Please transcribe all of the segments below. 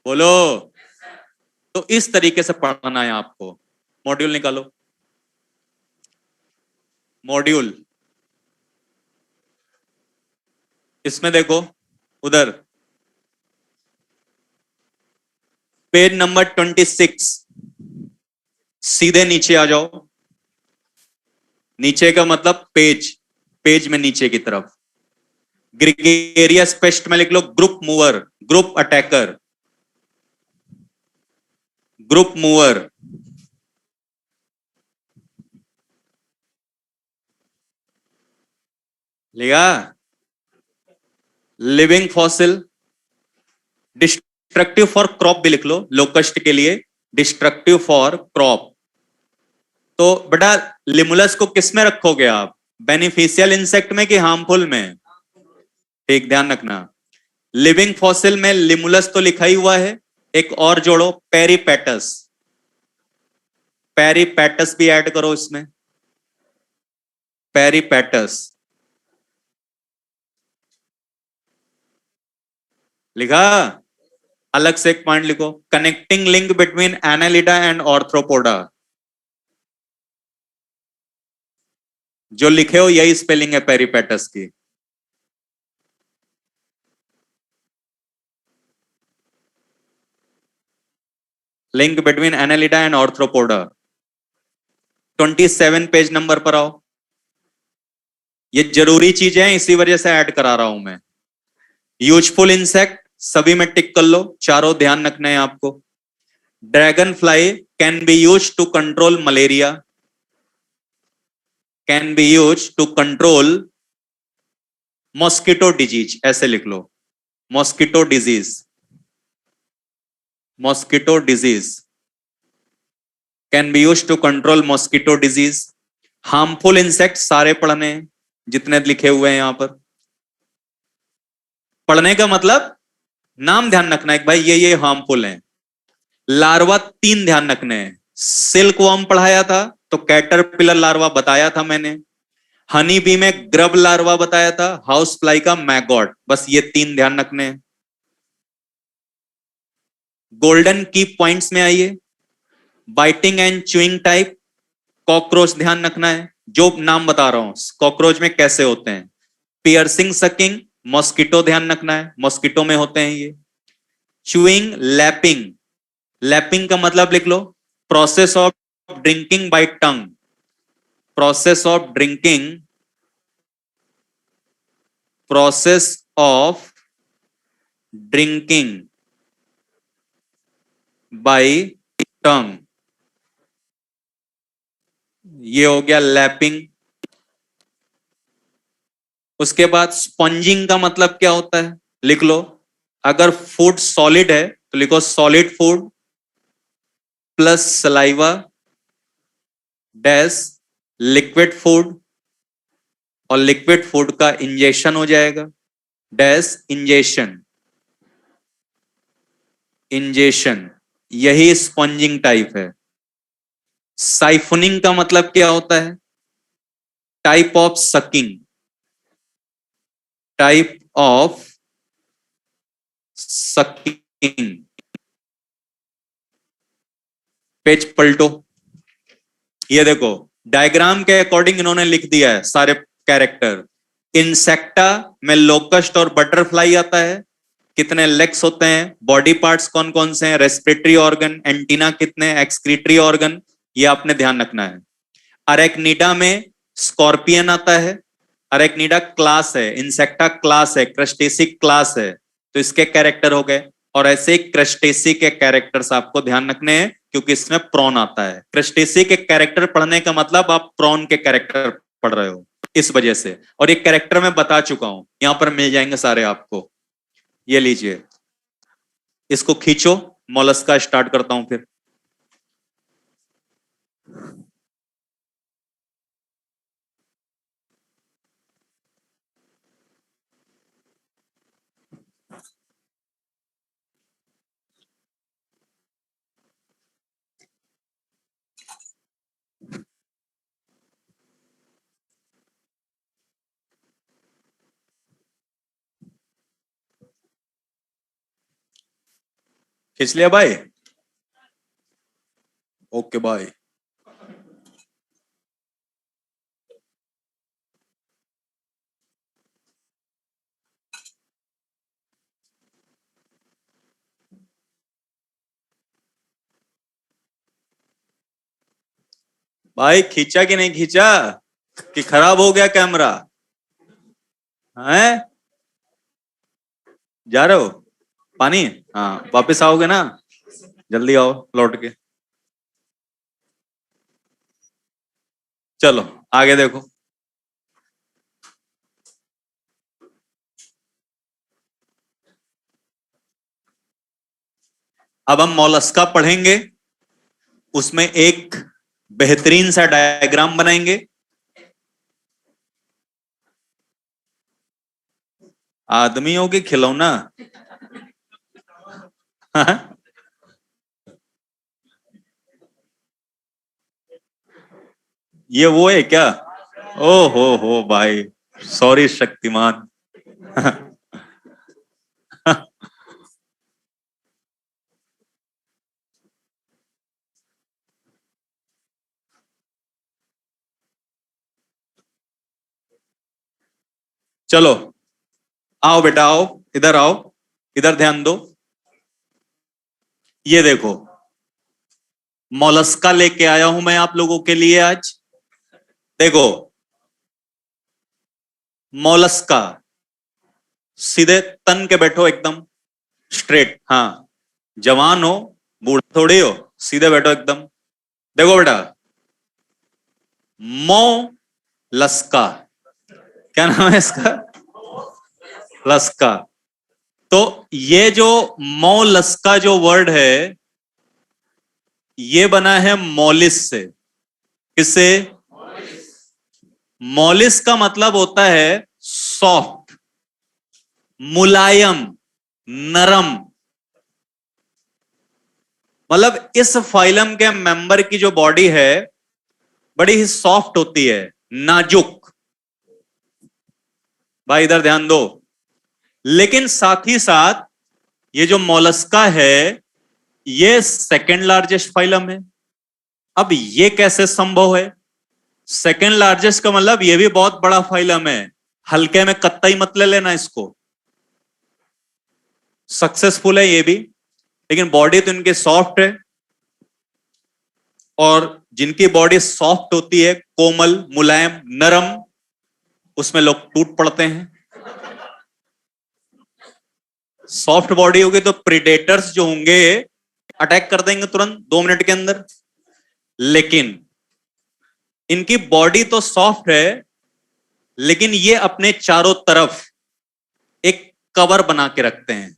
बोलो। तो इस तरीके से पढ़ना है आपको। मॉड्यूल निकालो। मॉड्यूल इसमें देखो, उधर पेज नंबर 26, सीधे नीचे आ जाओ। नीचे का मतलब पेज, पेज में नीचे की तरफ ग्रिगेरियस पेस्ट में लिख लो group mover, group attacker, group mover. लिखा। Living fossil, destructive for crop भी लिख लो, लोकस्ट के लिए डिस्ट्रक्टिव फॉर क्रॉप। तो बेटा लिमुलस को किस में रखोगे आप, बेनिफिशियल इंसेक्ट में कि हार्मफुल में? ठीक, ध्यान रखना। लिविंग फॉसिल में लिमुलस तो लिखा ही हुआ है, एक और जोड़ो पेरीपेटस, पेरीपेटस भी ऐड करो इसमें, पेरीपेटस। लिखा। अलग से एक पॉइंट लिखो, connecting link between Annelida and Arthropoda. जो लिखे हो यही स्पेलिंग है पेरीपेटस की। Link between Annelida and Arthropoda. 27 page number पर आओ। ये जरूरी चीजें हैं, इसी वजह से ऐड करा रहा हूं मैं। यूजफुल इंसेक्ट सभी में टिक कर लो, चारों ध्यान रखना है आपको। Dragonfly can be use to control malaria, can be use to control mosquito disease, ऐसे लिख लो, mosquito disease, mosquito disease can be use to control mosquito disease. Harmful insect सारे पढ़ने हैं, जितने लिखे हुए हैं यहां पर। पढ़ने का मतलब नाम ध्यान रखना है भाई, ये हार्मफुल हैं। लार्वा 3 ध्यान रखने हैं। सिल्क वर्म पढ़ाया था तो कैटरपिलर लार्वा बताया था मैंने। हनी बी में ग्रब लार्वा बताया था, हाउस फ्लाई का मैगॉट, बस ये 3 ध्यान रखने हैं। गोल्डन की पॉइंट्स में आइए। Biting and chewing type, cockroach ध्यान रखना है, जो नाम बता रहा हूं कॉकरोच में कैसे होते हैं। पियर्सिंग सकिंग, मॉस्किटो ध्यान रखना है, मॉस्किटो में होते हैं ये। च्यूइंग, लैपिंग, लैपिंग का मतलब लिख लो, process of drinking by tongue, process of drinking, process of drinking by tongue, ये हो गया लैपिंग। उसके बाद स्पंजिंग का मतलब क्या होता है, लिख लो। अगर फूड सॉलिड है तो लिखो solid food plus saliva dash liquid food, और लिक्विड फूड का इंजेशन हो जाएगा, डैश इंजेशन, इंजेशन। यही स्पंजिंग टाइप है। साइफनिंग का मतलब क्या होता है, type of sucking, type of sucking. Page पलटो। ये देखो, डायग्राम के अकॉर्डिंग इन्होंने लिख दिया है सारे कैरेक्टर। इंसेक्टा में लोकस्ट और बटरफ्लाई आता है। कितने लेग्स होते हैं, बॉडी पार्ट्स कौन कौन से हैं, रेस्पिरेटरी ऑर्गन, एंटीना कितने, एक्सक्रीटरी ऑर्गन, ये आपने ध्यान रखना है। अरेक्निडा में स्कॉर्पियन आता है। अरेक्निडा क्लास है, इंसेक्टा क्लास है, क्रस्टेसिक क्लास है, तो इसके कैरेक्टर हो गए। और ऐसे क्रस्टेसी के कैरेक्टर्स आपको ध्यान रखने हैं, क्योंकि इसमें प्रॉन आता है। क्रस्टेसी के कैरेक्टर पढ़ने का मतलब आप प्रॉन के कैरेक्टर पढ़ रहे हो, इस वजह से। और ये कैरेक्टर मैं बता चुका हूं, यहां पर मिल जाएंगे सारे आपको। ये लीजिए, इसको खींचो, मोलस्का स्टार्ट करता हूं फिर। खींच लिया भाई? ओके भाई। भाई खींचा कि नहीं खींचा? कि खराब हो गया कैमरा? हैं? जा रहे हो पानी? हाँ, वापस आओगे ना? जल्दी आओ लौट के। चलो आगे देखो। अब हम मोलस्का पढ़ेंगे, उसमें एक बेहतरीन सा डायग्राम बनाएंगे। आदमियों के खिलौना? ये वो है क्या? ओ हो भाई, सॉरी शक्तिमान। चलो आओ बेटा, आओ इधर आओ, इधर ध्यान दो। ये देखो, मोलस्का लेके आया हूं मैं आप लोगों के लिए आज। देखो, मोलस्का, सीधे तन के बैठो एकदम स्ट्रेट। हाँ, जवान हो, बूढ़ा थोड़ी हो, सीधे बैठो एकदम। देखो बेटा, मोलस्का, क्या नाम है इसका? लस्का। तो ये जो मोलस्का जो वर्ड है, ये बना है मोलिस से। किससे? मोलिस का मतलब होता है सॉफ्ट, मुलायम, नरम। मतलब इस फाइलम के मेंबर की जो बॉडी है बड़ी ही सॉफ्ट होती है, नाजुक। भाई इधर ध्यान दो। लेकिन साथ ही साथ ये जो मोलस्का है, ये सेकंड लार्जेस्ट फाइलम है। अब ये कैसे संभव है? सेकंड लार्जेस्ट का मतलब ये भी बहुत बड़ा फाइलम है, हल्के में कत्तई मत ले लेना इसको। सक्सेसफुल है ये भी, लेकिन बॉडी तो इनकी सॉफ्ट है। और जिनकी बॉडी सॉफ्ट होती है, कोमल, मुलायम, नरम, उसमें लोग टूट पड़ते हैं। सॉफ्ट बॉडी होगी तो प्रीडेटर्स जो होंगे अटैक कर देंगे तुरंत 2 मिनट के अंदर। लेकिन इनकी बॉडी तो सॉफ्ट है, लेकिन ये अपने चारों तरफ एक कवर बना के रखते हैं,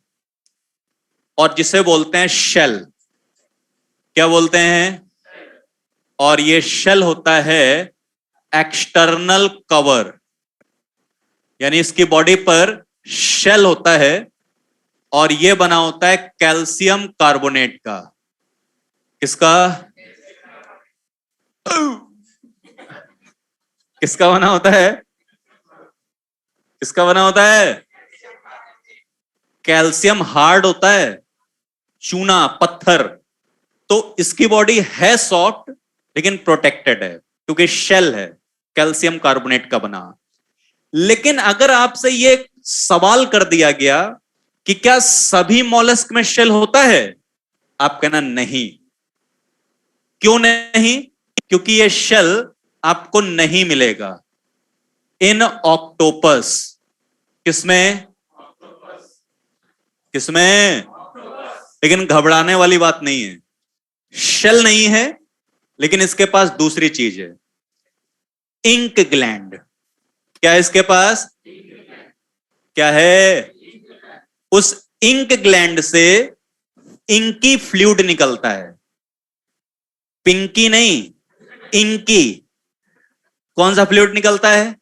और जिसे बोलते हैं शेल। क्या बोलते हैं? और ये शेल होता है एक्सटर्नल कवर, यानी इसकी बॉडी पर शेल होता है, और ये बना होता है कैल्शियम कार्बोनेट का। किसका? किसका बना होता है? किसका बना होता है? कैल्शियम हार्ड होता है, चूना, पत्थर। तो इसकी बॉडी है सॉफ्ट, लेकिन प्रोटेक्टेड है क्योंकि शेल है कैल्शियम कार्बोनेट का बना। लेकिन अगर आपसे ये सवाल कर दिया गया कि क्या सभी मॉलस्क में शेल होता है, आप कहना नहीं। क्यों नहीं? क्योंकि ये शेल आपको नहीं मिलेगा इन ऑक्टोपस। किसमें? किसमें? लेकिन घबराने वाली बात नहीं है, शेल नहीं है, लेकिन इसके पास दूसरी चीज है, इंक ग्लैंड। क्या है इसके पास? क्या है? उस इंक ग्लैंड से इंकी फ्लूइड निकलता है। पिंकी नहीं, इंकी। कौन सा फ्लूइड निकलता है?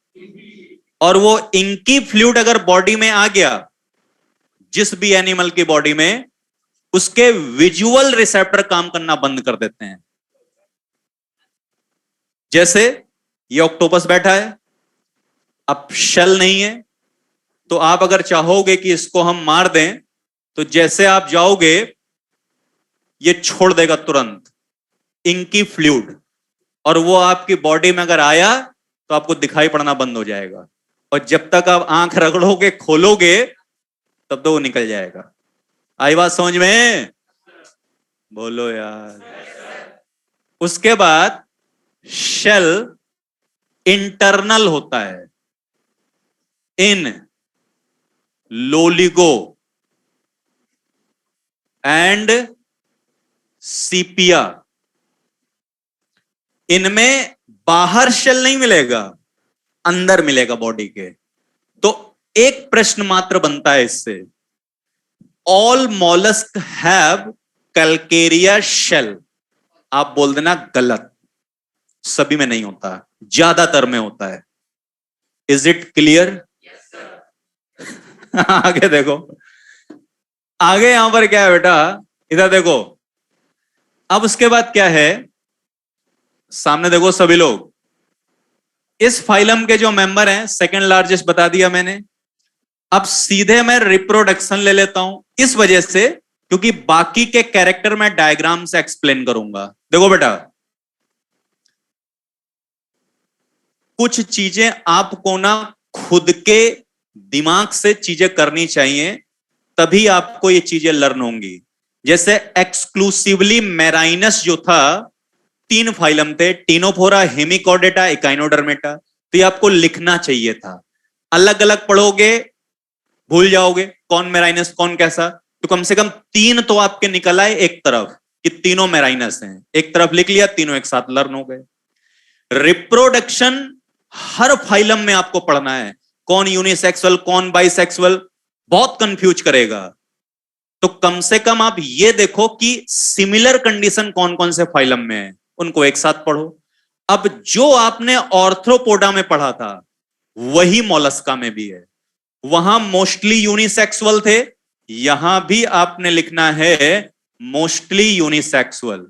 और वो इंकी फ्लूइड अगर बॉडी में आ गया, जिस भी एनिमल की बॉडी में, उसके विजुअल रिसेप्टर काम करना बंद कर देते हैं। जैसे ये ऑक्टोपस बैठा है, अब शेल नहीं है, तो आप अगर चाहोगे कि इसको हम मार दें, तो जैसे आप जाओगे ये छोड़ देगा तुरंत इंकी फ्लूइड, और वो आपकी बॉडी में अगर आया तो आपको दिखाई पड़ना बंद हो जाएगा, और जब तक आप आंख रगड़ोगे खोलोगे तब तो वो निकल जाएगा। आई बात समझ में? बोलो यार। उसके बाद शेल इंटरनल होता है इन लोलिगो एंड सीपिया। इनमें बाहर शेल नहीं मिलेगा, अंदर मिलेगा बॉडी के। तो एक प्रश्न मात्र बनता है इससे, all mollusc have calcareous shell. आप बोल देना गलत, सभी में नहीं होता, ज्यादातर में होता है। Is it clear? आगे देखो, आगे यहां पर क्या है बेटा, इधर देखो। अब उसके बाद क्या है, सामने देखो सभी लोग, इस फाइलम के जो मेंबर हैं सेकंड लार्जेस्ट बता दिया मैंने। अब सीधे मैं रिप्रोडक्शन ले लेता हूं, इस वजह से क्योंकि बाकी के कैरेक्टर मैं डायग्राम से एक्सप्लेन करूंगा। देखो बेटा, कुछ चीजें आपको ना खुद के दिमाग से चीजें करनी चाहिए, तभी आपको ये चीजें लर्न होंगी। जैसे एक्सक्लूसिवली मेराइनस जो था, 3 फाइलम थे, टीनोफोरा, हेमिकॉर्डेटा, इकाइनोडर्मेटा। तो ये आपको लिखना चाहिए था, अलग अलग पढ़ोगे भूल जाओगे कौन मेराइनस कौन कैसा। तो कम से कम 3 तो आपके निकल आए एक तरफ कि तीनों मेराइनस हैं, एक तरफ लिख लिया, तीनों एक साथ लर्न हो गए। रिप्रोडक्शन हर फाइलम में आपको पढ़ना है, कौन यूनिसेक्सुअल कौन बाइसेक्सुअल, बहुत कंफ्यूज करेगा। तो कम से कम आप ये देखो कि सिमिलर कंडीशन कौन कौन से फाइलम में है, उनको एक साथ पढ़ो। अब जो आपने ऑर्थ्रोपोडा में पढ़ा था वही मोलस्का में भी है, वहां मोस्टली यूनिसेक्सुअल थे, यहां भी आपने लिखना है मोस्टली यूनिसेक्सुअल।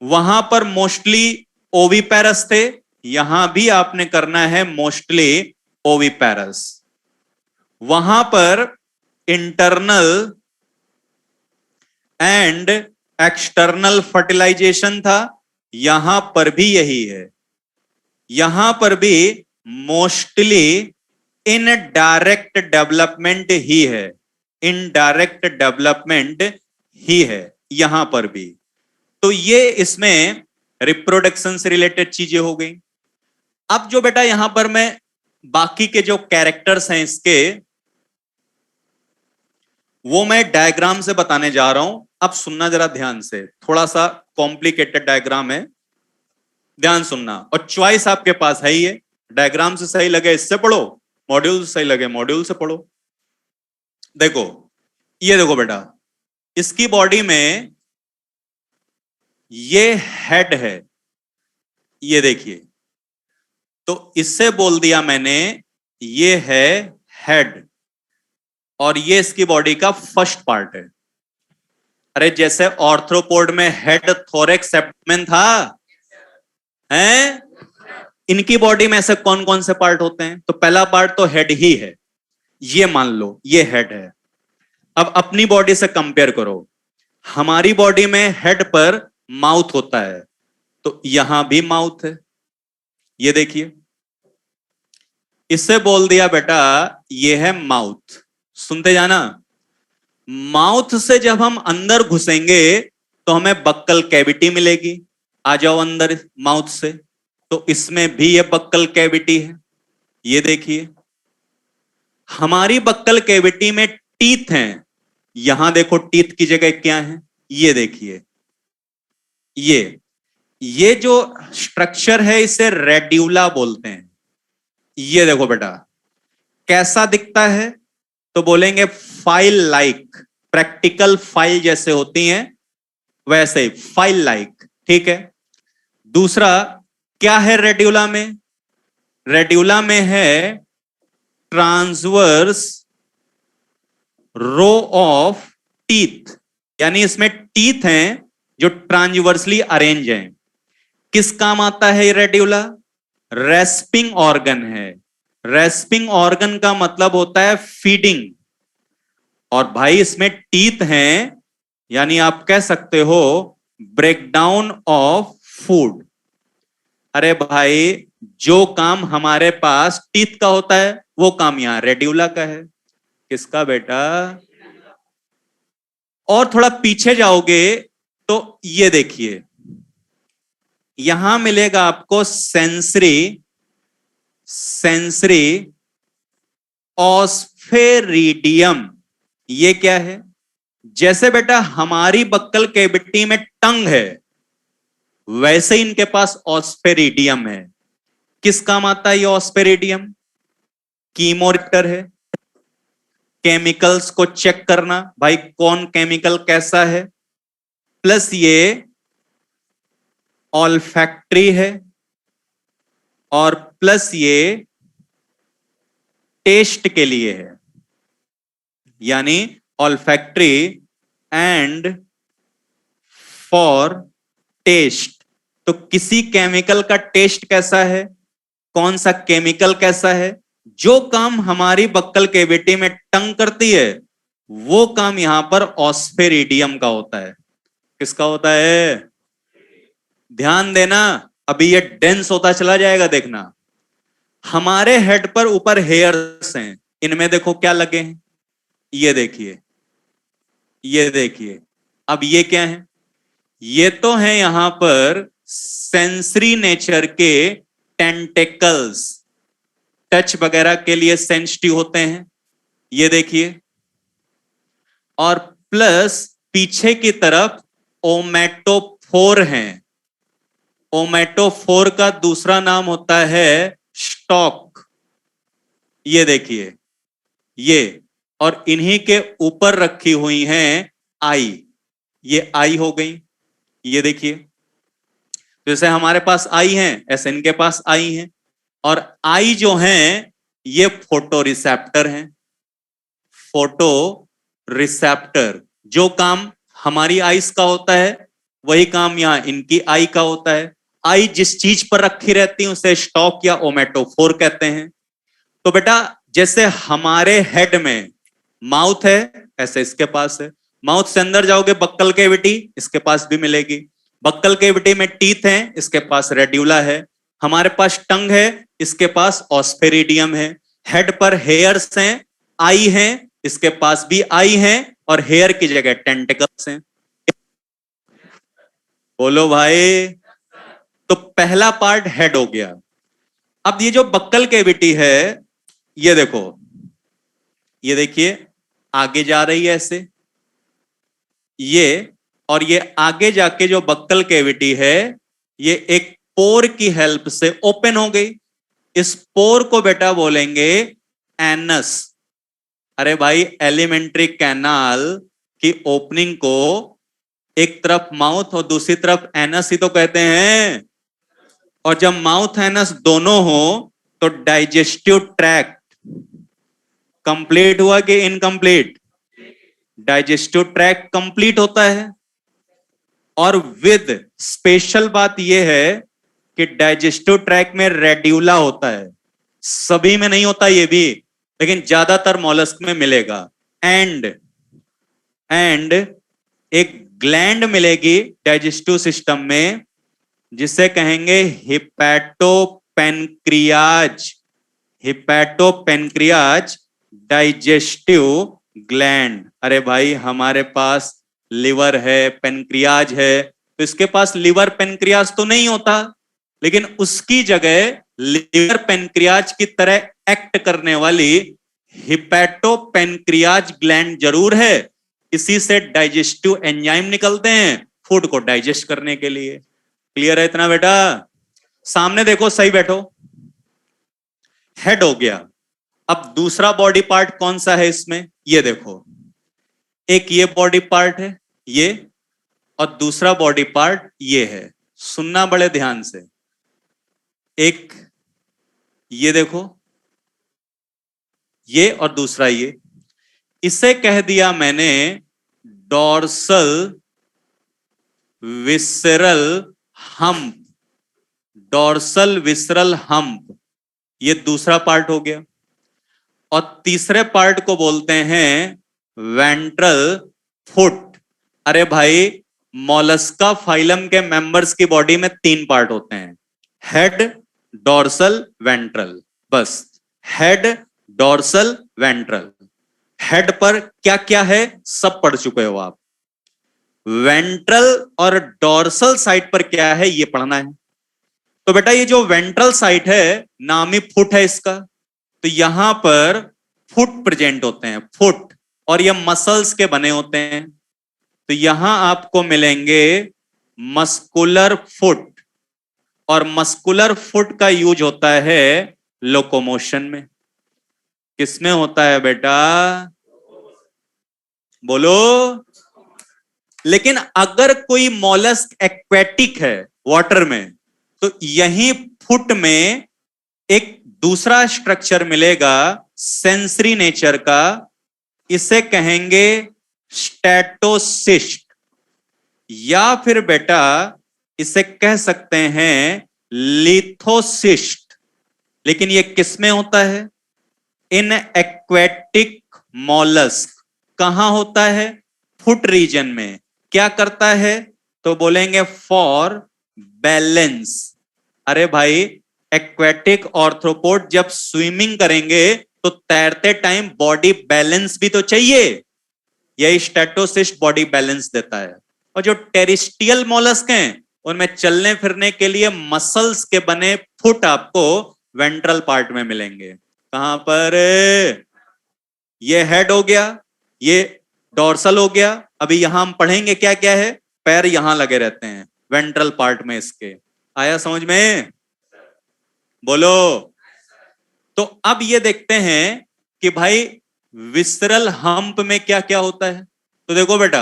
वहां पर मोस्टली ओविपेरस थे, यहां भी आपने करना है मोस्टली ओविपेरस। वहां पर इंटरनल एंड एक्सटर्नल फर्टिलाइजेशन था, यहां पर भी यही है। यहां पर भी मोस्टली इनडायरेक्ट डेवलपमेंट ही है, इनडायरेक्ट डेवलपमेंट ही है यहां पर भी। तो ये इसमें रिप्रोडक्शन से रिलेटेड चीजें हो गई। अब जो बेटा यहां पर मैं बाकी के जो कैरेक्टर्स हैं इसके, वो मैं डायग्राम से बताने जा रहा हूं। अब सुनना जरा ध्यान से, थोड़ा सा कॉम्प्लिकेटेड डायग्राम है, ध्यान सुनना। और चॉइस आपके पास है ही है, डायग्राम से सही लगे इससे पढ़ो, मॉड्यूल से सही लगे मॉड्यूल से पढ़ो। देखो, ये देखो बेटा, इसकी बॉडी में ये हेड है, ये देखिए। तो इससे बोल दिया मैंने ये है हेड, और ये इसकी बॉडी का फर्स्ट पार्ट है। अरे जैसे ऑर्थ्रोपोड में हेड, थोरेक्स, एब्डोमेन था, हैं? इनकी बॉडी में ऐसे कौन कौन से पार्ट होते हैं? तो पहला पार्ट तो हेड ही है, ये मान लो ये हेड है। अब अपनी बॉडी से कंपेयर करो, हमारी बॉडी में हेड पर माउथ होता है, तो यहां भी माउथ है, ये देखिए। इससे बोल दिया बेटा ये है माउथ, सुनते जाना। माउथ से जब हम अंदर घुसेंगे तो हमें बक्कल कैविटी मिलेगी, आ जाओ अंदर माउथ से। तो इसमें भी ये बक्कल कैविटी है, ये देखिए। हमारी बक्कल कैविटी में टीथ हैं, यहां देखो टीथ की जगह क्या है, ये देखिए। ये जो स्ट्रक्चर है इसे रेड्यूला बोलते हैं। ये देखो बेटा कैसा दिखता है, तो बोलेंगे फाइल लाइक, प्रैक्टिकल फाइल जैसे होती हैं वैसे फाइल लाइक, ठीक है। दूसरा क्या है रेड्यूला में? रेड्यूला में है ट्रांसवर्स रो ऑफ टीथ, यानी इसमें टीथ हैं जो ट्रांसवर्सली अरेंज हैं। किस काम आता है ये रेड्यूला? रेस्पिंग ऑर्गन है। रेस्पिंग ऑर्गन का मतलब होता है फीडिंग, और भाई इसमें टीथ हैं यानी आप कह सकते हो ब्रेकडाउन ऑफ फूड। अरे भाई, जो काम हमारे पास टीथ का होता है वो काम यहां रेड्यूला का है। किसका बेटा? और थोड़ा पीछे जाओगे तो ये देखिए, यहां मिलेगा आपको सेंसरी सेंसरी ऑस्फेरिडियम। ये क्या है? जैसे बेटा हमारी बक्कल कैविटी में टंग है, वैसे ही इनके पास ऑस्फेरिडियम है। किस काम आता है ये ऑस्फेरिडियम? कीमोरिप्टर है, केमिकल्स को चेक करना, भाई कौन केमिकल कैसा है। प्लस ये ऑल्फैक्ट्री है, और प्लस ये टेस्ट के लिए है, यानी ऑल्फैक्ट्री एंड फॉर टेस्ट। तो किसी केमिकल का टेस्ट कैसा है, कौन सा केमिकल कैसा है, जो काम हमारी बक्कल कैविटी में टंग करती है वो काम यहां पर ऑस्फेरिडियम का होता है। किसका होता है? ध्यान देना, अभी ये डेंस होता चला जाएगा, देखना। हमारे हेड पर ऊपर हेयर्स हैं, इनमें देखो क्या लगे हैं, ये देखिए, ये देखिए। अब ये क्या है? ये तो है यहां पर सेंसरी नेचर के टेंटेकल्स, टच वगैरह के लिए सेंसिटिव होते हैं, ये देखिए। और प्लस पीछे की तरफ ओमेटोफोर हैं। ओमेटोफोर का दूसरा नाम होता है स्टॉक, ये देखिए ये। और इन्हीं के ऊपर रखी हुई हैं आई, ये आई हो गई, ये देखिए। जैसे हमारे पास आई है ऐसे इनके पास आई है, और आई जो हैं ये फोटो रिसेप्टर हैं। फोटो रिसेप्टर, जो काम हमारी आईज का होता है वही काम यहां इनकी आई का होता है। आई जिस चीज पर रखी रहती है उसे स्टॉक या ओमेटोफोर कहते हैं। तो बेटा जैसे हमारे हेड में माउथ है, ऐसे इसके पास है। माउथ से अंदर जाओगे बक्कल कैविटी, इसके पास भी मिलेगी। बक्कल कैविटी में टीथ है, इसके पास रेड्यूला है। हमारे पास टंग है, इसके पास ऑस्फेरिडियम है। हेड पर हेयर्स हैं, आई हैं, इसके पास भी आई हैं, और हेयर की जगह टेंटिकल्स हैं। बोलो भाई। तो पहला पार्ट हेड हो गया। अब ये जो बक्कल कैविटी है, ये देखो, ये देखिए आगे जा रही है ऐसे, ये। और ये आगे जाके जो बक्कल कैविटी है ये एक पोर की हेल्प से ओपन हो गई। इस पोर को बेटा बोलेंगे एनस। अरे भाई, एलिमेंट्री कैनाल की ओपनिंग को एक तरफ माउथ और दूसरी तरफ एनस ही तो कहते हैं। और जब माउथ एनस दोनों हो तो डाइजेस्टिव ट्रैक्ट कंप्लीट हुआ कि इनकंप्लीट? डाइजेस्टिव ट्रैक्ट कंप्लीट होता है। और विद स्पेशल बात यह है कि डाइजेस्टिव ट्रैक्ट में रेड्यूला होता है। सभी में नहीं होता ये भी, लेकिन ज्यादातर मॉलस्क में मिलेगा। एंड एक ग्लैंड मिलेगी डाइजेस्टिव सिस्टम में जिसे कहेंगे हिपैटोपेनक्रियाज। हिपैटोपेनक्रियाज डाइजेस्टिव ग्लैंड। अरे भाई, हमारे पास लिवर है, पेनक्रियाज है, तो इसके पास लिवर पेनक्रियाज तो नहीं होता, लेकिन उसकी जगह लिवर पेनक्रियाज की तरह एक्ट करने वाली हिपैटोपेनक्रियाज ग्लैंड जरूर है। इसी से डाइजेस्टिव एंजाइम निकलते हैं फूड को डाइजेस्ट करने के लिए। क्लियर है इतना बेटा? सामने देखो, सही बैठो। हेड हो गया। अब दूसरा बॉडी पार्ट कौन सा है इसमें, ये देखो। एक ये बॉडी पार्ट है ये, और दूसरा बॉडी पार्ट ये है। सुनना बड़े ध्यान से। एक ये देखो, ये, और दूसरा ये। इसे कह दिया मैंने dorsal visceral hump. Dorsal visceral hump, ये दूसरा पार्ट हो गया। और तीसरे पार्ट को बोलते हैं वेंट्रल फुट। अरे भाई, मोलस्का फाइलम के मेंबर्स की बॉडी में 3 पार्ट होते हैं, हेड, डोर्सल, वेंट्रल। बस, हेड, डोर्सल, वेंट्रल। हेड पर क्या क्या है सब पढ़ चुके हो आप। वेंट्रल और डोर्सल साइड पर क्या है ये पढ़ना है। तो बेटा ये जो वेंट्रल साइड है, नाम ही फुट है इसका, तो यहां पर फुट प्रेजेंट होते हैं, फुट, और ये मसल्स के बने होते हैं। तो यहां आपको मिलेंगे मस्कुलर फुट, और मस्कुलर फुट का यूज होता है लोकोमोशन में। किसमें होता है बेटा, बोलो। लेकिन अगर कोई मॉलस्क एक्वेटिक है वाटर में, तो यही फुट में एक दूसरा स्ट्रक्चर मिलेगा सेंसरी नेचर का, इसे कहेंगे स्टेटोसिस्ट, या फिर बेटा इसे कह सकते हैं लिथोसिस्ट। लेकिन ये किसमें होता है, इन एक्वेटिक मॉलस्क। कहां होता है, फुट रीजन में। क्या करता है, तो बोलेंगे फॉर बैलेंस। अरे भाई, एक्वेटिक ऑर्थ्रोपोड जब स्विमिंग करेंगे तो तैरते टाइम बॉडी बैलेंस भी तो चाहिए, यही स्टेटोसिस्ट बॉडी बैलेंस देता है। और जो टेरिस्टियल मॉलस्क हैं उनमें चलने फिरने के लिए मसल्स के बने फुट आपको वेंट्रल पार्ट में मिलेंगे। कहां पर, ये हेड हो गया, ये डोर्सल हो गया। अभी यहां हम पढ़ेंगे क्या क्या है, पैर यहां लगे रहते हैं वेंट्रल पार्ट में इसके। आया समझ में, बोलो। तो अब ये देखते हैं कि भाई विसरल हम्प में क्या क्या होता है। तो देखो बेटा,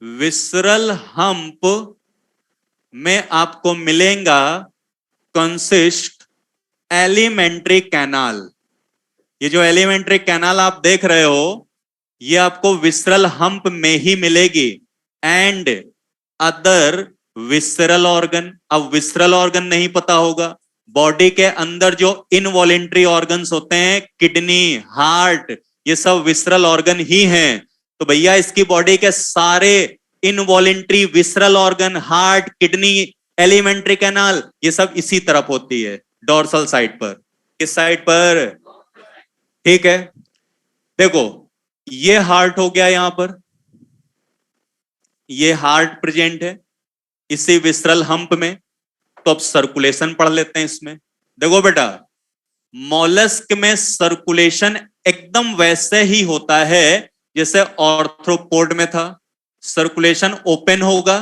विसरल हम्प में आपको मिलेगा कंसिस्ट एलिमेंट्री कैनाल। ये जो एलिमेंट्री कैनाल आप देख रहे हो, ये आपको विसरल हम्प में ही मिलेगी, एंड अदर विसरल ऑर्गन। अब विसरल ऑर्गन नहीं पता होगा, बॉडी के अंदर जो इनवॉलेंट्री ऑर्गन्स होते हैं, किडनी, हार्ट, ये सब विसरल ऑर्गन ही हैं। तो भैया इसकी बॉडी के सारे involuntary visceral organ, heart, kidney, alimentary canal, ये सब इसी तरफ होती है, डोर्सल साइड पर। किस साइड पर, ठीक है। देखो, ये हार्ट हो गया, यहां पर ये हार्ट प्रेजेंट है इसी विसरल हम्प में। तो अब सर्कुलेशन पढ़ लेते हैं इसमें। देखो बेटा, मॉलस्क में सर्कुलेशन एकदम वैसे ही होता है जैसे ऑर्थ्रोपोड में था। सर्कुलेशन ओपन होगा,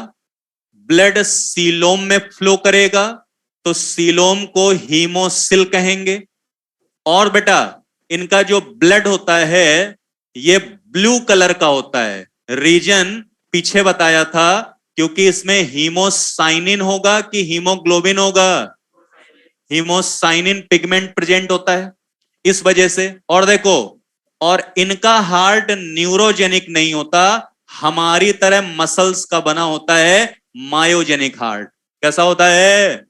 ब्लड सीलोम में फ्लो करेगा, तो सीलोम को हीमोसिल कहेंगे। और बेटा इनका जो ब्लड होता है ये ब्लू कलर का होता है। रीजन पीछे बताया था, क्योंकि इसमें हीमोसाइनिन होगा कि हीमोग्लोबिन होगा, हीमोसाइनिन पिगमेंट प्रेजेंट होता है इस वजह से। और देखो, और इनका हार्ट न्यूरोजेनिक नहीं होता, हमारी तरह मसल्स का बना होता है, मायोजेनिक हार्ट। कैसा होता है,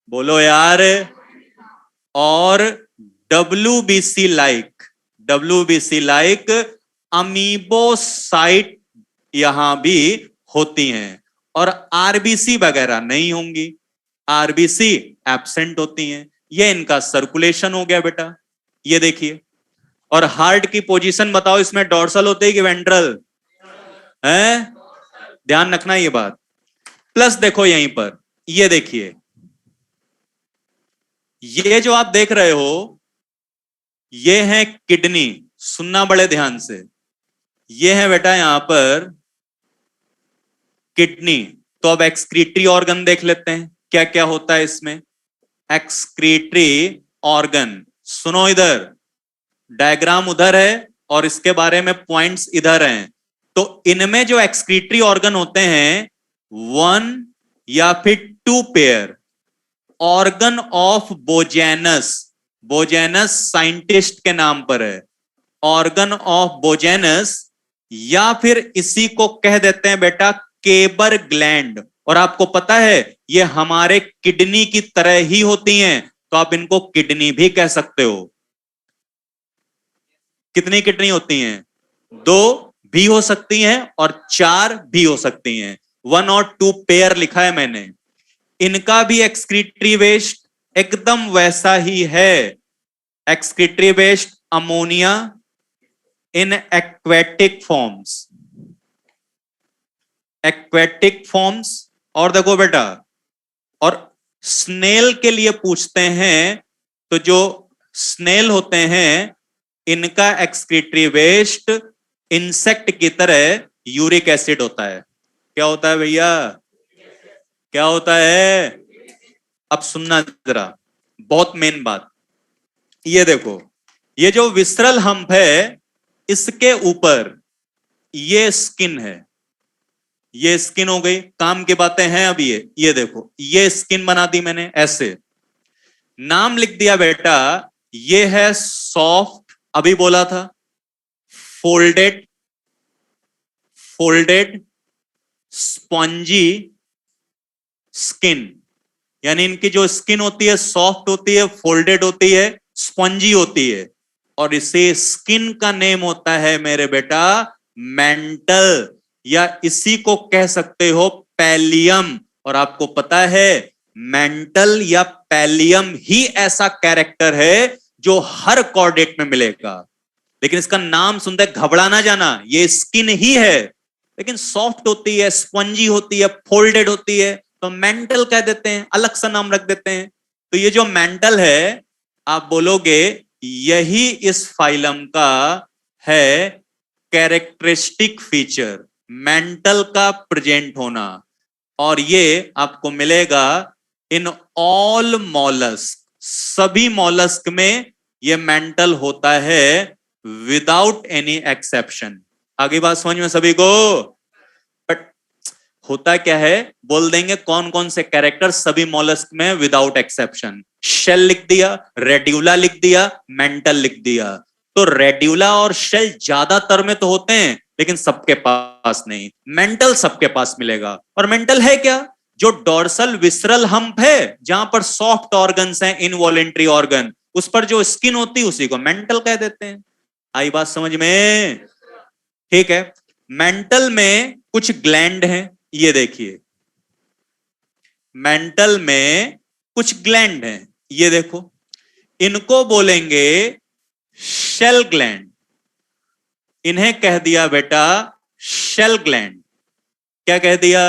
बोलो यार। और डब्ल्यूबीसी लाइक अमीबोसाइट यहां भी होती हैं, और आरबीसी वगैरह नहीं होंगी, आरबीसी एब्सेंट होती हैं। ये इनका सर्कुलेशन हो गया बेटा, ये देखिए। और हार्ट की पोजीशन बताओ, इसमें डोर्सल होते है कि वेंट्रल है, ध्यान रखना ये बात। प्लस देखो यहीं पर, ये देखिए, ये जो आप देख रहे हो ये है किडनी। सुनना बड़े ध्यान से, ये है बेटा यहां पर किडनी। तो अब एक्सक्रीटरी ऑर्गन देख लेते हैं क्या क्या होता है इसमें। एक्सक्रीटरी ऑर्गन, सुनो इधर, डायग्राम उधर है और इसके बारे में पॉइंट्स इधर हैं। तो इनमें जो एक्सक्रीटरी ऑर्गन होते हैं, 1 या फिर 2 पेयर, ऑर्गन ऑफ बोजेनस। बोजेनस साइंटिस्ट के नाम पर है, ऑर्गन ऑफ बोजेनस, या फिर इसी को कह देते हैं बेटा केबर ग्लैंड। और आपको पता है ये हमारे किडनी की तरह ही होती हैं, तो आप इनको किडनी भी कह सकते हो। कितनी किडनी होती हैं, 2। भी हो सकती हैं और 4 भी हो सकती हैं। 1 और 2 पेयर लिखा है मैंने। इनका भी एक्सक्रीटरी वेस्ट एकदम वैसा ही है। Excretory waste ammonia in aquatic forms. Aquatic forms. और देखो बेटा, और स्नेल के लिए पूछते हैं तो जो स्नेल होते हैं इनका एक्सक्रीटरी वेस्ट इंसेक्ट की तरह यूरिक एसिड होता है। क्या होता है भैया? क्या होता है? अब सुनना जरा, बहुत मेन बात। ये देखो, ये जो विसरल हम्प है इसके ऊपर ये स्किन है। ये स्किन हो गई, काम की बातें हैं। अब ये देखो, ये स्किन बना दी मैंने ऐसे, नाम लिख दिया बेटा। ये है सॉफ्ट, अभी बोला था, फोल्डेड, फोल्डेड स्पॉन्जी स्किन। यानी इनकी जो स्किन होती है सॉफ्ट होती है, फोल्डेड होती है, स्पॉन्जी होती है। और इसे स्किन का नेम होता है मेरे बेटा मेंटल, या इसी को कह सकते हो पैलियम। और आपको पता है मेंटल या पैलियम ही ऐसा कैरेक्टर है जो हर कॉर्डेट में मिलेगा। लेकिन इसका नाम सुनते घबरा ना जाना, ये स्किन ही है, लेकिन सॉफ्ट होती है, स्पंजी होती है, फोल्डेड होती है, तो मेंटल कह देते हैं, अलग सा नाम रख देते हैं। तो ये जो मेंटल है, आप बोलोगे यही इस फाइलम का है कैरेक्टरिस्टिक फीचर, मेंटल का प्रेजेंट होना। और ये आपको मिलेगा इन ऑल मॉलस्क, सभी मॉलस्क में ये मेंटल होता है विदाउट एनी एक्सेप्शन। आगे बात समझ में सभी को? बट होता क्या है, बोल देंगे कौन कौन से कैरेक्टर सभी मॉलस्क में विदाउट एक्सेप्शन। शेल लिख दिया, रेड्यूला लिख दिया, मेंटल लिख दिया। तो रेड्यूला और शेल ज्यादातर में तो होते हैं, लेकिन सबके पास नहीं। मेंटल सबके पास मिलेगा। और मेंटल है क्या? जो डोर्सल विसरल हम्प है, जहां पर सॉफ्ट ऑर्गन्स हैं, इनवॉलेंट्री ऑर्गन, उस पर जो स्किन होती है उसी को मेंटल कह देते हैं। आई बात समझ में? ठीक है। मेंटल में कुछ ग्लैंड हैं, ये देखिए, मेंटल में कुछ ग्लैंड हैं, ये देखो, इनको बोलेंगे शेल ग्लैंड। इन्हें कह दिया बेटा शेल ग्लैंड। क्या कह दिया?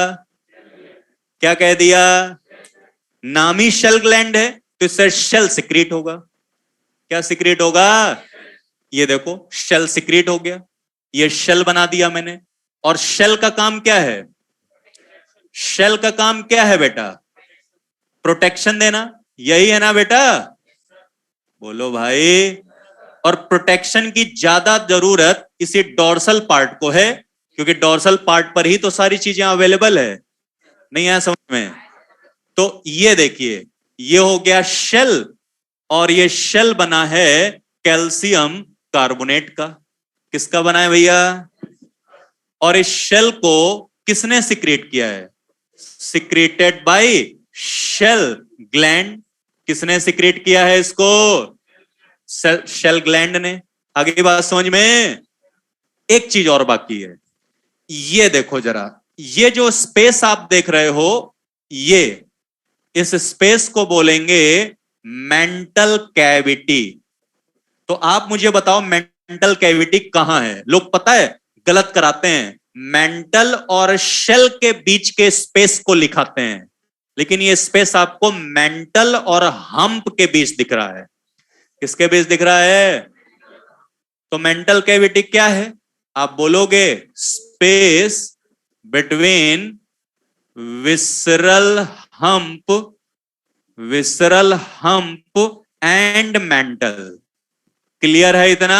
क्या कह दिया? नाम ही शेल ग्लैंड है, तो इससे शेल सिक्रीट होगा। क्या सिक्रीट होगा? ये देखो, शेल सिक्रीट हो गया, ये शेल बना दिया मैंने। और शेल का काम क्या है? शेल का काम क्या है बेटा? प्रोटेक्शन देना, यही है ना बेटा? बोलो भाई। और प्रोटेक्शन की ज्यादा जरूरत इसी डोर्सल पार्ट को है, क्योंकि डोर्सल पार्ट पर ही तो सारी चीजें अवेलेबल है। नहीं आया समझ में? तो ये देखिए, ये हो गया शेल, और ये शेल बना है कैल्शियम कार्बोनेट का। किसका बना है भैया? और इस शेल को किसने सिक्रेट किया है? Secreted by shell gland. किसने सिक्रेट किया है इसको? शेल ग्लैंड ने। आगे बात समझ में? एक चीज और बाकी है, ये देखो जरा, ये जो स्पेस आप देख रहे हो, ये इस स्पेस को बोलेंगे मेंटल कैविटी। तो आप मुझे बताओ मेंटल कैविटी कहां है? लोग पता है गलत कराते हैं, मेंटल और शेल के बीच के स्पेस को लिखाते हैं, लेकिन ये स्पेस आपको मेंटल और हम्प के बीच दिख रहा है। किसके बीच दिख रहा है? तो मेंटल कैविटी क्या है? आप बोलोगे space between visceral hump, visceral hump and mental. Clear है इतना?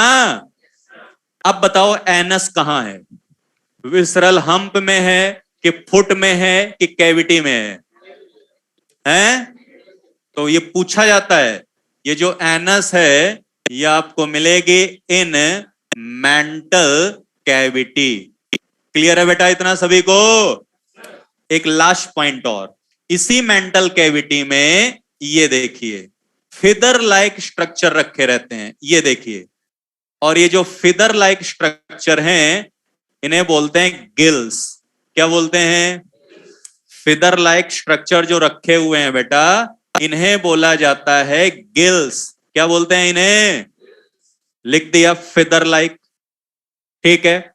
अब बताओ एनस कहां है? विसरल हम्प में है कि फुट में है कि कैविटी में है? हैं? तो ये पूछा जाता है। ये जो एनस है ये आपको मिलेगी इन मेंटल कैविटी। क्लियर है बेटा इतना सभी को? एक लास्ट पॉइंट और, इसी मेंटल कैविटी में ये देखिए फिदर लाइक स्ट्रक्चर रखे रहते हैं, ये देखिए। और ये जो फिदर लाइक स्ट्रक्चर हैं, इन्हें बोलते हैं गिल्स। क्या बोलते हैं? फिदर लाइक स्ट्रक्चर जो रखे हुए हैं बेटा, इन्हें बोला जाता है गिल्स। क्या बोलते हैं इन्हें? लिख दिया, फिदर लाइक। ठीक है,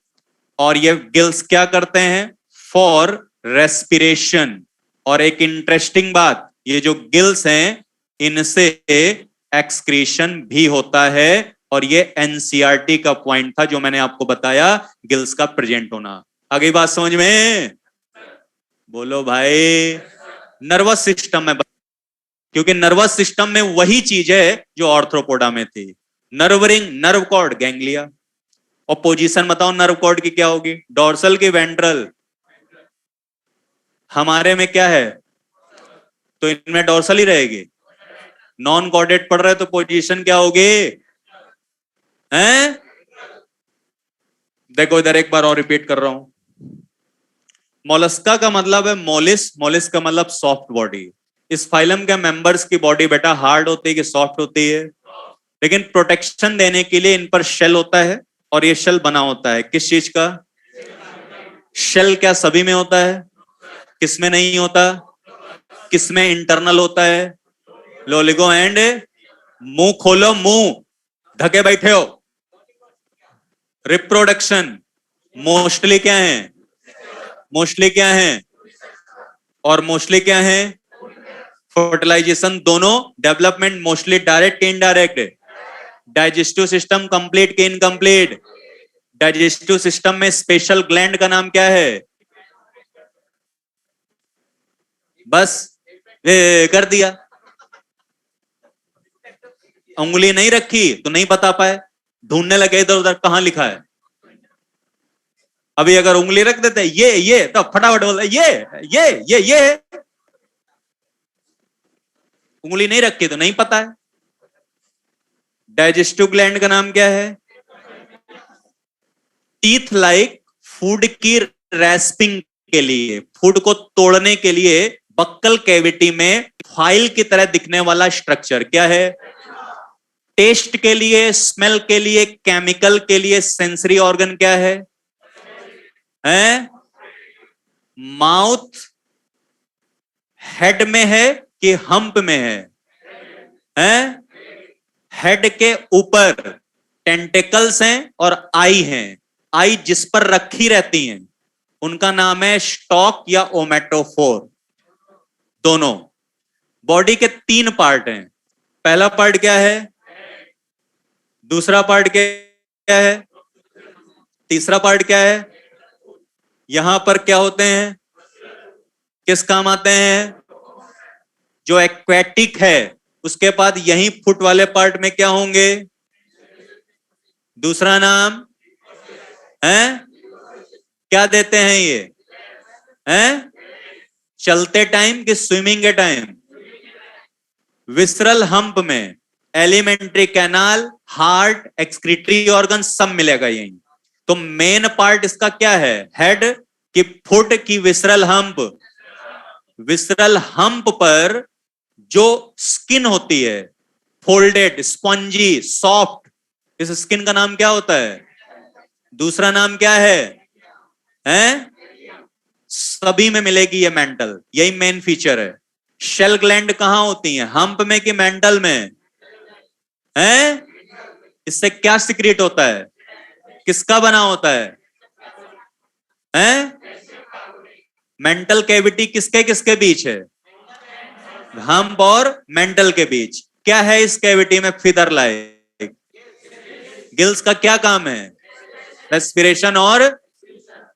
और ये गिल्स क्या करते हैं? For respiration. और एक इंटरेस्टिंग बात, ये जो गिल्स हैं इनसे एक्सक्रीशन भी होता है, और ये एनसीईआरटी का पॉइंट था जो मैंने आपको बताया, गिल्स का प्रेजेंट होना। आगे बात समझ में? बोलो भाई। नर्वस सिस्टम में, क्योंकि नर्वस सिस्टम में वही चीज है जो ऑर्थ्रोपोडा में थी। Nerve ring, nerve cord, ganglia. और पोजीशन बताओ नर्व कॉर्ड की क्या होगी? डोर्सल की वेंट्रल? हमारे में क्या है? तो इनमें डोर्सल ही रहेगी। नॉन कॉर्डेट पढ़ रहे तो पोजीशन क्या होगी? हैं? देखो इधर एक बार और रिपीट कर रहा हूं। मोलस्का का मतलब है मोलिस, मोलिस का मतलब सॉफ्ट बॉडी। इस फाइलम के मेंबर्स की बॉडी बेटा हार्ड होती है कि सॉफ्ट होती है? लेकिन प्रोटेक्शन देने के लिए इन पर शेल होता है, और ये शेल बना होता है किस चीज का? शेल क्या सभी में होता है? किसमें नहीं होता? किसमें इंटरनल होता है? लोलिगो एंड, मुंह खोलो, मुंह ढके बैठे हो। रिप्रोडक्शन मोस्टली क्या है? मोस्टली क्या है? और मोस्टली क्या है? फर्टिलाइजेशन दोनों। Development mostly direct indirect. Digestive system complete के इनकम्प्लीट? डाइजेस्टिव सिस्टम में स्पेशल ग्लैंड का नाम क्या है? बस कर दिया। उंगली नहीं रखी तो नहीं बता पाए, ढूंढने लगे इधर उधर कहां लिखा है। अभी अगर उंगली रख देते ये तो फटाफट बोलते ये उंगली नहीं रखी तो नहीं पता है। डाइजेस्टिव ग्लैंड का नाम क्या है? टीथ लाइक फूड की रैस्पिंग के लिए, फूड को तोड़ने के लिए बक्कल कैविटी में फाइल की तरह दिखने वाला स्ट्रक्चर क्या है? टेस्ट के लिए, स्मेल के लिए, केमिकल के लिए सेंसरी ऑर्गन क्या है? हैं? माउथ हेड में है कि हम्प में है? हैं? हेड के ऊपर टेंटिकल्स हैं और आई हैं। आई जिस पर रखी रहती हैं उनका नाम है स्टॉक या ओमेटोफोर। दोनों। बॉडी के 3 पार्ट हैं। पहला पार्ट क्या है? दूसरा पार्ट क्या है? तीसरा पार्ट क्या है? यहां पर क्या होते हैं? किस काम आते हैं? जो एक्वेटिक है उसके बाद यही फुट वाले पार्ट में क्या होंगे? दूसरा नाम है? क्या देते हैं ये? हैं? चलते टाइम कि स्विमिंग के टाइम? विसरल हम्प में alimentary canal, heart, excretory organ सब मिलेगा यहीं। तो मेन पार्ट इसका क्या है? हेड की फुट की विसरल हम्प? विसरल हम्प पर जो स्किन होती है फोल्डेड, स्पंजी, सॉफ्ट, इस स्किन का नाम क्या होता है? दूसरा नाम क्या है? हैं? सभी में मिलेगी ये मेंटल, यही मेन फीचर है। शेल ग्लैंड कहां होती हैं? हम्प में कि मेंटल में? हैं? इससे क्या सिक्रेट होता है? किसका बना होता है? हैं? मेंटल कैविटी किसके किसके बीच है? हम्प और मेंटल के बीच। क्या है इस कैविटी में? Feather like. गिल्स का क्या काम है? रेस्पिरेशन। और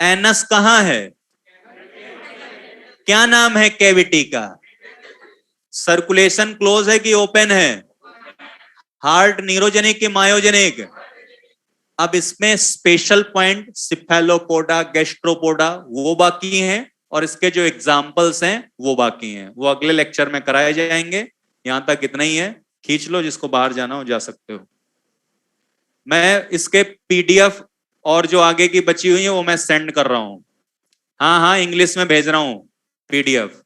एनस कहां है? क्या नाम है कैविटी का? सर्कुलेशन क्लोज है कि ओपन है? हार्ट न्यूरोजेनिक कि मायोजेनिक? अब इसमें स्पेशल पॉइंट सिफेलोपोडा, गैस्ट्रोपोडा वो बाकी हैं, और इसके जो एग्जाम्पल्स हैं वो बाकी हैं, वो अगले लेक्चर में कराए जाएंगे। यहां तक इतना ही है, खींच लो, जिसको बाहर जाना हो जा सकते हो। मैं इसके पीडीएफ और जो आगे की बची हुई है वो मैं सेंड कर रहा हूं। हाँ हाँ, इंग्लिश में भेज रहा हूं पीडीएफ।